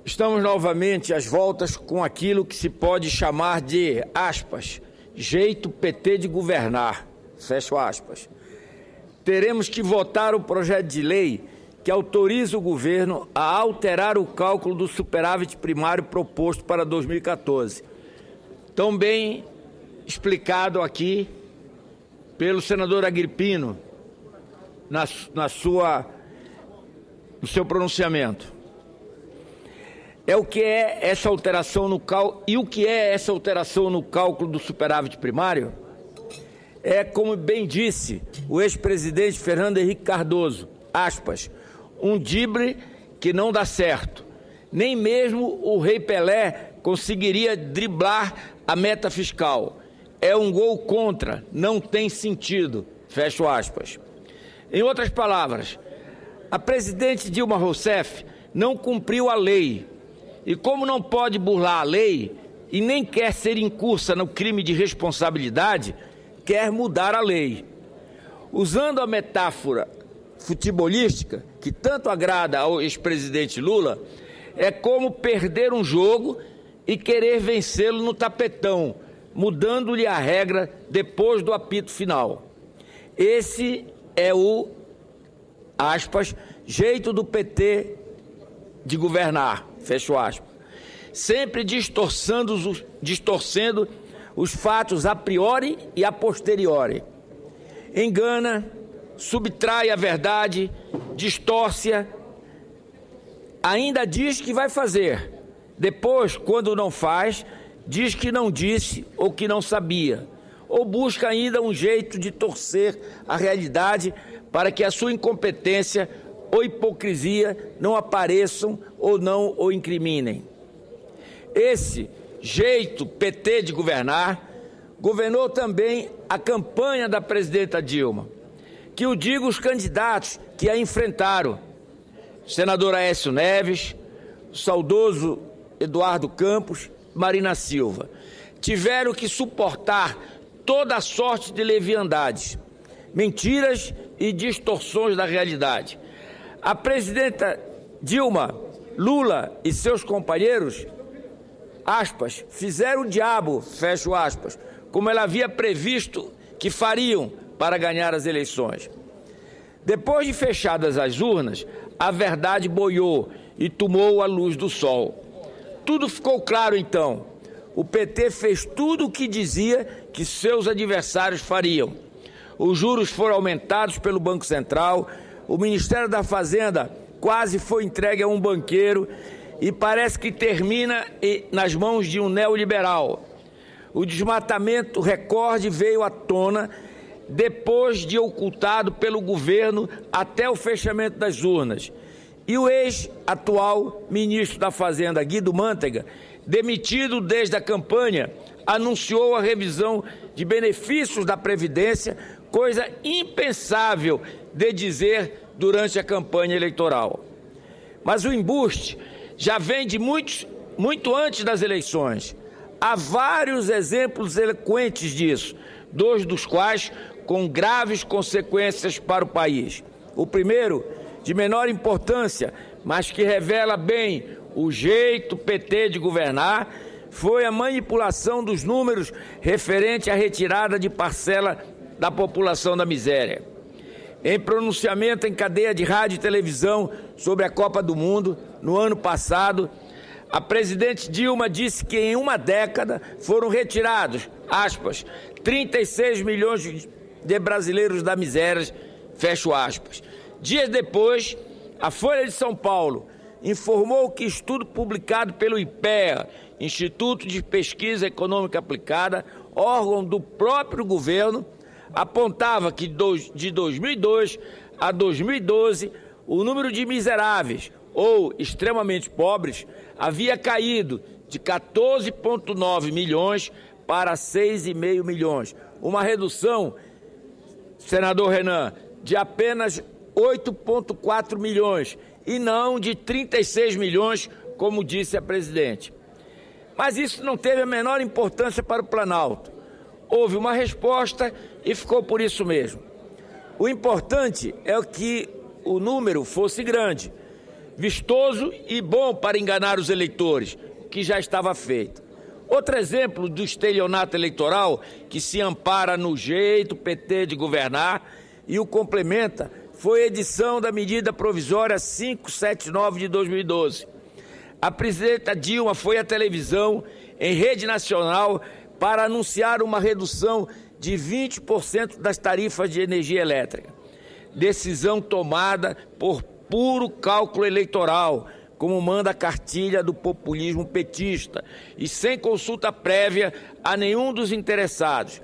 Estamos novamente às voltas com aquilo que se pode chamar de, aspas, jeito PT de governar, fecho aspas. Teremos que votar o projeto de lei que autoriza o governo a alterar o cálculo do superávit primário proposto para 2014. Tão bem explicado aqui pelo senador Agrippino no seu pronunciamento. O que é essa alteração no cálculo e o que é essa alteração no cálculo do superávit primário? É, como bem disse o ex-presidente Fernando Henrique Cardoso, aspas, um drible que não dá certo. Nem mesmo o Rei Pelé conseguiria driblar a meta fiscal. É um gol contra, não tem sentido, fecho aspas. Em outras palavras, a presidente Dilma Rousseff não cumpriu a lei. E como não pode burlar a lei e nem quer ser incursa no crime de responsabilidade, quer mudar a lei. Usando a metáfora futebolística, que tanto agrada ao ex-presidente Lula, é como perder um jogo e querer vencê-lo no tapetão, mudando-lhe a regra depois do apito final. Esse é o, aspas, jeito do PT de governar, fecho aspas, sempre distorcendo os fatos a priori e a posteriori. Engana, subtrai a verdade, distorce-a, ainda diz que vai fazer. Depois, quando não faz, diz que não disse ou que não sabia, ou busca ainda um jeito de torcer a realidade para que a sua incompetência ou hipocrisia não apareçam ou não o incriminem. Esse jeito PT de governar governou também a campanha da presidenta Dilma, que o digo os candidatos que a enfrentaram, senador Aécio Neves, o saudoso Eduardo Campos, Marina Silva, tiveram que suportar toda a sorte de leviandades, mentiras e distorções da realidade. A presidenta Dilma, Lula e seus companheiros, aspas, fizeram o diabo, fecho aspas, como ela havia previsto que fariam para ganhar as eleições. Depois de fechadas as urnas, a verdade boiou e tomou a luz do sol. Tudo ficou claro então. O PT fez tudo o que dizia que seus adversários fariam. Os juros foram aumentados pelo Banco Central, o Ministério da Fazenda quase foi entregue a um banqueiro e parece que termina nas mãos de um neoliberal. O desmatamento recorde veio à tona depois de ocultado pelo governo até o fechamento das urnas. E o ex-atual ministro da Fazenda, Guido Mantega, demitido desde a campanha, anunciou a revisão de benefícios da Previdência, coisa impensável de dizer durante a campanha eleitoral. Mas o embuste já vem de muito antes das eleições. Há vários exemplos eloquentes disso, dois dos quais com graves consequências para o país. O primeiro, de menor importância, mas que revela bem o jeito PT de governar, foi a manipulação dos números referente à retirada de parcela da população da miséria. Em pronunciamento em cadeia de rádio e televisão sobre a Copa do Mundo, no ano passado, a presidente Dilma disse que em uma década foram retirados, aspas, 36 milhões de brasileiros da miséria, fecho aspas. Dias depois, a Folha de São Paulo informou que estudo publicado pelo IPEA, Instituto de Pesquisa Econômica Aplicada, órgão do próprio governo, apontava que de 2002 a 2012 o número de miseráveis ou extremamente pobres havia caído de 14,9 milhões para 6,5 milhões. Uma redução, senador Renan, de apenas 8,4 milhões e não de 36 milhões, como disse a presidente. Mas isso não teve a menor importância para o Planalto. Houve uma resposta e ficou por isso mesmo. O importante é que o número fosse grande. vistoso e bom para enganar os eleitores, o que já estava feito. Outro exemplo do estelionato eleitoral que se ampara no jeito PT de governar e o complementa foi a edição da medida provisória 579 de 2012. A presidenta Dilma foi à televisão, em rede nacional, para anunciar uma redução de 20% das tarifas de energia elétrica. Decisão tomada por puro cálculo eleitoral, como manda a cartilha do populismo petista, e sem consulta prévia a nenhum dos interessados.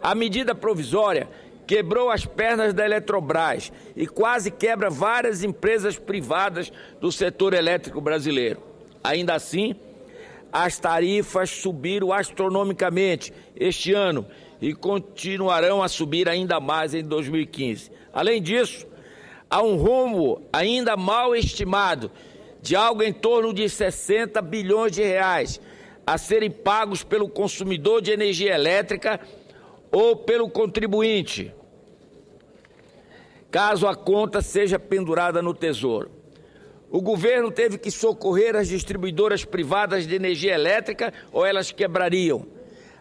A medida provisória quebrou as pernas da Eletrobras e quase quebra várias empresas privadas do setor elétrico brasileiro. Ainda assim, as tarifas subiram astronomicamente este ano e continuarão a subir ainda mais em 2015. Além disso, há um rombo ainda mal estimado de algo em torno de 60 bilhões de reais a serem pagos pelo consumidor de energia elétrica ou pelo contribuinte, caso a conta seja pendurada no Tesouro. O governo teve que socorrer as distribuidoras privadas de energia elétrica ou elas quebrariam.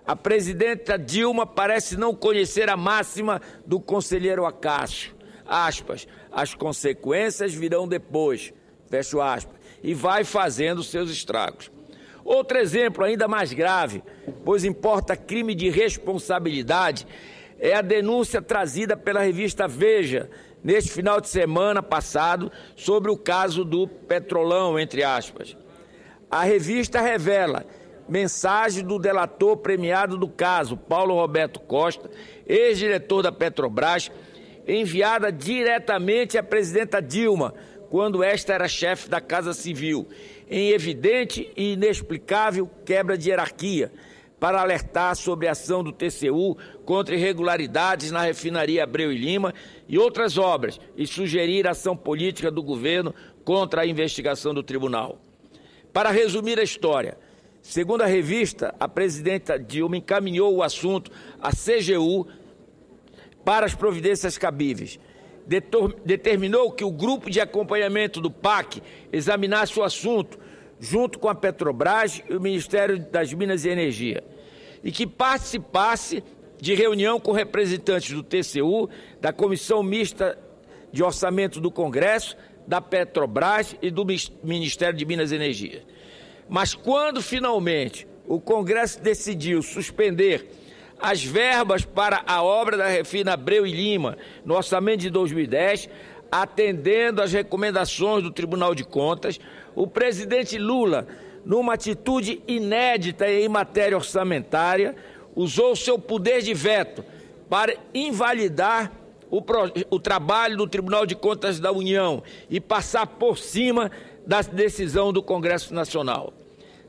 A presidenta Dilma parece não conhecer a máxima do conselheiro Acácio. Aspas, as consequências virão depois, fecho aspas, e vai fazendo seus estragos. Outro exemplo ainda mais grave, pois importa crime de responsabilidade, é a denúncia trazida pela revista Veja, neste final de semana passado, sobre o caso do Petrolão, entre aspas. A revista revela mensagem do delator premiado do caso, Paulo Roberto Costa, ex-diretor da Petrobras, enviada diretamente à presidenta Dilma, quando esta era chefe da Casa Civil, em evidente e inexplicável quebra de hierarquia, para alertar sobre a ação do TCU contra irregularidades na refinaria Abreu e Lima e outras obras e sugerir a ação política do governo contra a investigação do tribunal. Para resumir a história, segundo a revista, a presidenta Dilma encaminhou o assunto à CGU para as providências cabíveis. Determinou que o grupo de acompanhamento do PAC examinasse o assunto junto com a Petrobras e o Ministério das Minas e Energia, e que participasse de reunião com representantes do TCU, da Comissão Mista de Orçamento do Congresso, da Petrobras e do Ministério de Minas e Energia. Mas quando finalmente o Congresso decidiu suspender as verbas para a obra da refina Abreu e Lima no orçamento de 2010, atendendo às recomendações do Tribunal de Contas, o presidente Lula, numa atitude inédita em matéria orçamentária, usou seu poder de veto para invalidar o trabalho do Tribunal de Contas da União e passar por cima da decisão do Congresso Nacional.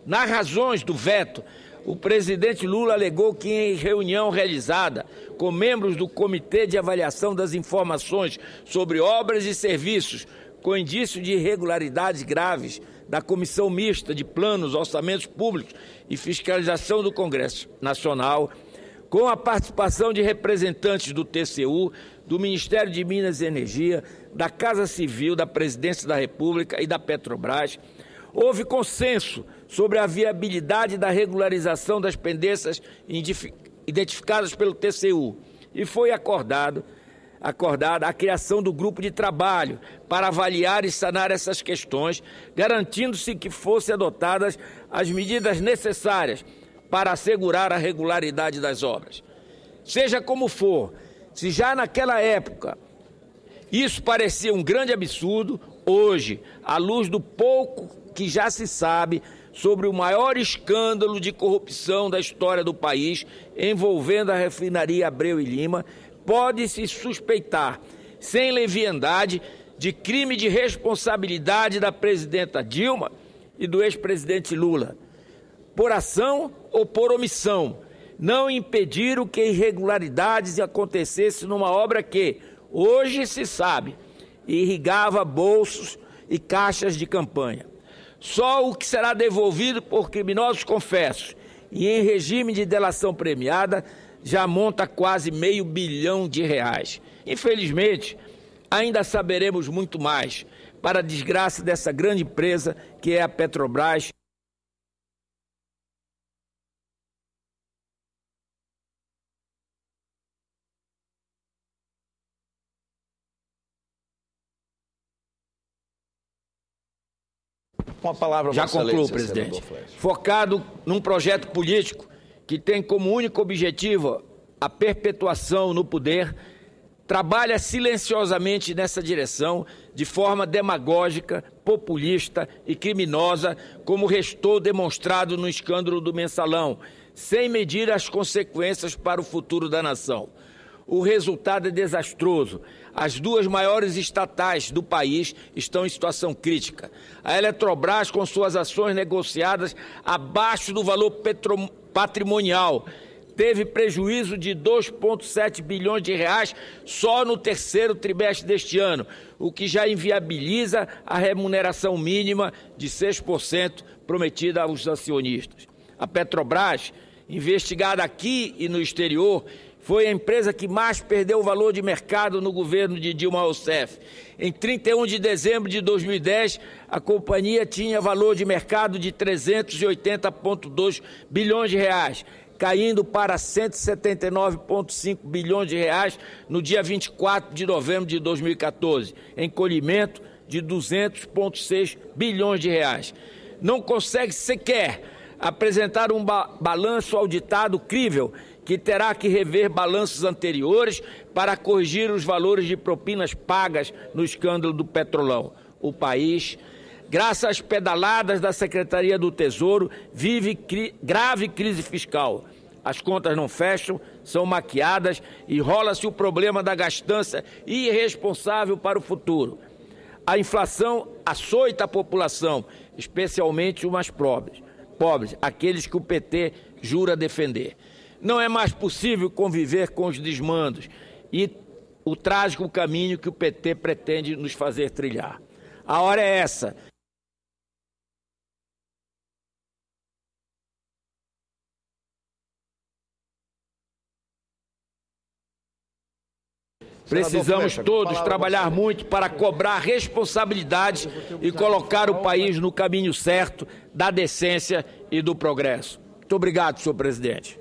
Nas razões do veto, o presidente Lula alegou que em reunião realizada com membros do Comitê de Avaliação das Informações sobre Obras e Serviços com indício de irregularidades graves da Comissão Mista de Planos, Orçamentos Públicos e Fiscalização do Congresso Nacional, com a participação de representantes do TCU, do Ministério de Minas e Energia, da Casa Civil, da Presidência da República e da Petrobras, houve consenso sobre a viabilidade da regularização das pendências identificadas pelo TCU e foi acordada a criação do grupo de trabalho para avaliar e sanar essas questões, garantindo-se que fossem adotadas as medidas necessárias para assegurar a regularidade das obras. Seja como for, se já naquela época isso parecia um grande absurdo, hoje, à luz do pouco que já se sabe sobre o maior escândalo de corrupção da história do país envolvendo a refinaria Abreu e Lima, pode-se suspeitar, sem leviandade, de crime de responsabilidade da presidenta Dilma e do ex-presidente Lula, por ação ou por omissão, não impediram que irregularidades acontecessem numa obra que, hoje se sabe, irrigava bolsos e caixas de campanha. Só o que será devolvido por criminosos confessos e em regime de delação premiada já monta quase R$500 milhão. Infelizmente, ainda saberemos muito mais, para a desgraça dessa grande empresa que é a Petrobras. Com a palavra, Já concluo, presidente. Focado num projeto político que tem como único objetivo a perpetuação no poder, trabalha silenciosamente nessa direção, de forma demagógica, populista e criminosa, como restou demonstrado no escândalo do Mensalão, sem medir as consequências para o futuro da nação. O resultado é desastroso. As duas maiores estatais do país estão em situação crítica. A Eletrobras, com suas ações negociadas abaixo do valor patrimonial, teve prejuízo de 2,7 bilhões de reais só no terceiro trimestre deste ano, o que já inviabiliza a remuneração mínima de 6% prometida aos acionistas. A Petrobras, investigada aqui e no exterior, foi a empresa que mais perdeu o valor de mercado no governo de Dilma Rousseff. Em 31 de dezembro de 2010, a companhia tinha valor de mercado de 380,2 bilhões de reais, caindo para 179,5 bilhões de reais no dia 24 de novembro de 2014, encolhimento de 200,6 bilhões de reais. Não consegue sequer apresentar um balanço auditado crível, que terá que rever balanços anteriores para corrigir os valores de propinas pagas no escândalo do Petrolão. O país, graças às pedaladas da Secretaria do Tesouro, vive grave crise fiscal. As contas não fecham, são maquiadas e rola-se o problema da gastança irresponsável para o futuro. A inflação açoita a população, especialmente os mais pobres, aqueles que o PT jura defender. Não é mais possível conviver com os desmandos e o trágico caminho que o PT pretende nos fazer trilhar. A hora é essa. Precisamos todos trabalhar muito para cobrar responsabilidades e colocar o país no caminho certo da decência e do progresso. Muito obrigado, senhor presidente.